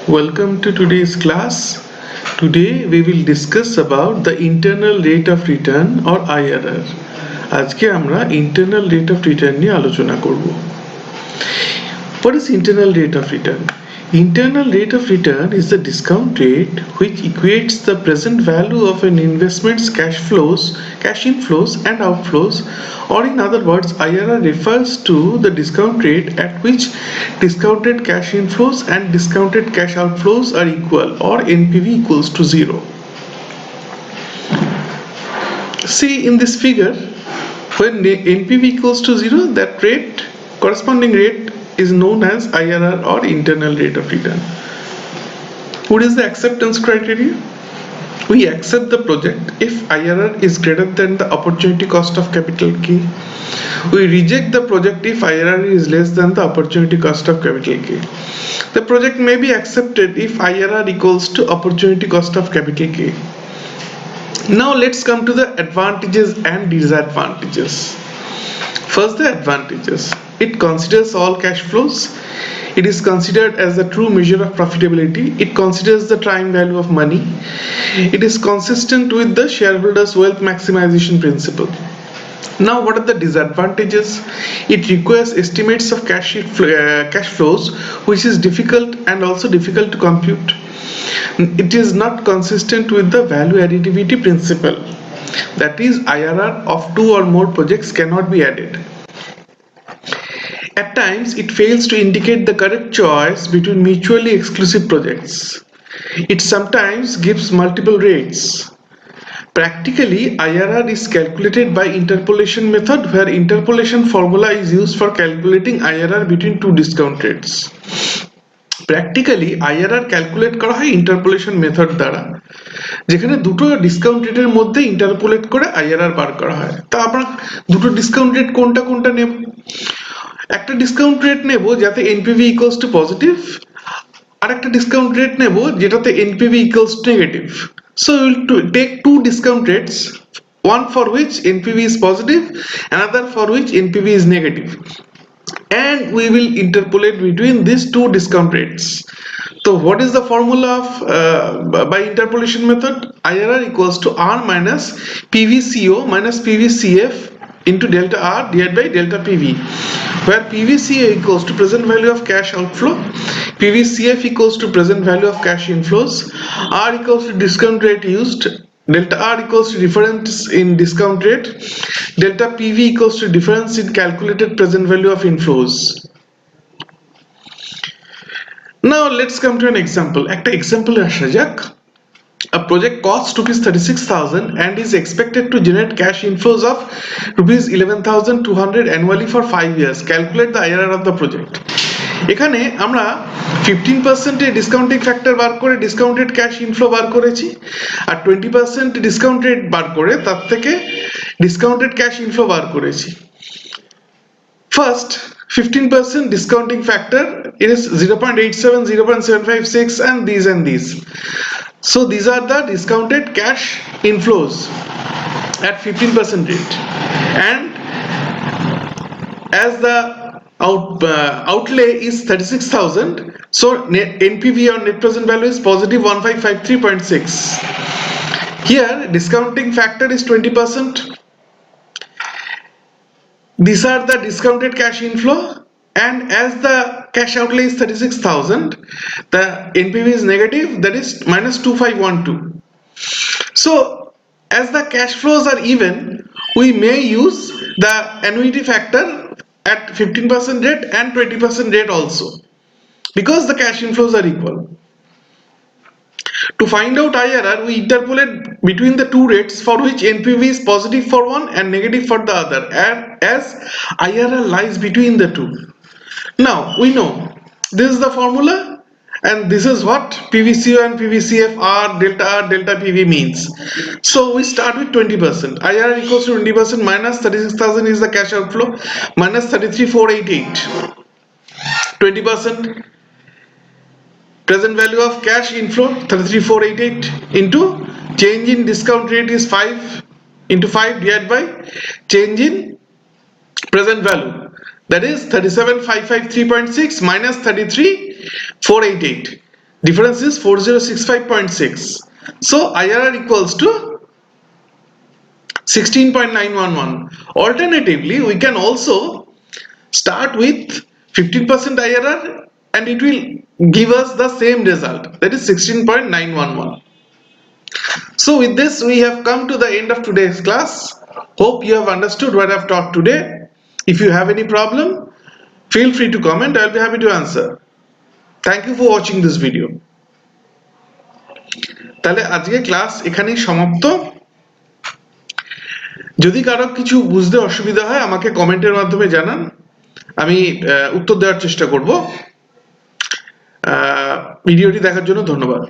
Welcome to today's class. Today we will discuss about the internal rate of return or IRR. আজকে আমরা internal rate of return নিয়ে আলোচনা করব। What is internal rate of return? Internal rate of return is the discount rate which equates the present value of an investment's cash inflows and outflows, or in other words, IRR refers to the discount rate at which discounted cash inflows and discounted cash outflows are equal, or NPV equals to 0. See in this figure, when NPV equals to 0, that corresponding rate is known as IRR or internal rate of return. What is the acceptance criteria? We accept the project if IRR is greater than the opportunity cost of capital K. We reject the project if IRR is less than the opportunity cost of capital K. The project may be accepted if IRR equals to opportunity cost of capital K. Now let's come to the advantages and disadvantages. First, the advantages. It considers all cash flows. It is considered as the true measure of profitability. It considers the time value of money. It is consistent with the shareholders' wealth maximization principle. Now, what are the disadvantages? It requires estimates of cash flows, which is difficult and also difficult to compute. It is not consistent with the value additivity principle. That is, IRR of two or more projects cannot be added. At times, it fails to indicate the correct choice between mutually exclusive projects. It sometimes gives multiple rates. Practically, IRR is calculated by interpolation method, where interpolation formula is used for calculating IRR between two discount rates. Practically IRR calculate করা হয় interpolation method দ্বারা, যেখানে দুটো discount রেটের মধ্যে interpolate করে IRR বার করা হয়। তা আমরা দুটো ডিসকাউন্ট রেট কোনটা কোনটা নেব? একটা ডিসকাউন্ট রেট নেব যাতে এনপিভি ইকুয়ালস টু পজিটিভ, আর একটা ডিসকাউন্ট রেট নেব যেটাতে NPV equals to negative. So will take two discount rates, one for which NPV is positive, another for which NPV is negative, and we will interpolate between these two discount rates. So what is the formula of by interpolation method? IRR equals to R minus PVCO minus PVCF into delta R divided by delta PV, where PVCO equals to present value of cash outflow, PVCF equals to present value of cash inflows, R equals to discount rate used, delta R equals to difference in discount rate, delta PV equals to difference in calculated present value of inflows. Now let's come to an example. একটা example আসা যাক. A project costs rupees 36,000 and is expected to generate cash inflows of rupees 11,200 annually for 5 years. Calculate the IRR of the project. এখানে আমরা 15% এ discounting factor বার করে discounted cash inflow বার করেছি, আর 20% discount rate বার করে তার থেকে ডিসকাউন্টেড ক্যাশ ইনফ্লো বার করেছি। First, 15% discounting factor, it is 0.87, 0.756 and these. So these are the discounted cash inflows at 15% rate, and as the outlay is 36,000, so NPV or net present value is positive 1553.6. Here discounting factor is 20%. These are the discounted cash inflow, and as the cash outlay is 36,000, the NPV is negative, that is minus 2512. So as the cash flows are even, we may use the annuity factor at 15% rate and 20% rate also, because the cash inflows are equal. To find out IRR, we interpolate between the two rates for which NPV is positive for one and negative for the other, and as IRR lies between the two. Now we know this is the formula, and this is what PVCO and PVCF are, delta PV means. So we start with 20%. IRR equals to 20% minus 36,000 is the cash outflow minus 33,488. 20% present value of cash inflow 33,488 into change in discount rate is 5 into 5 divided by change in present value, that is 37,553.6 minus 33,488. Difference is 4065.6. So IRR equals to 16.911. Alternatively, we can also start with 15% IRR and it will give us the same result, that is 16.911. So with this we have come to the end of today's class. Hope you have understood what I've taught today. If you have any problem, feel free to comment. I'll be happy to answer. Thank you for watching this video. তাহলে আজকে class এখানেই সমাপ্ত। যদি কারো কিছু বুঝতে অসুবিধা হয় আমাকে কমেন্টের মাধ্যমে জানান, আমি উত্তর দেওয়ার চেষ্টা করব। ভিডিওটি দেখার জন্য ধন্যবাদ।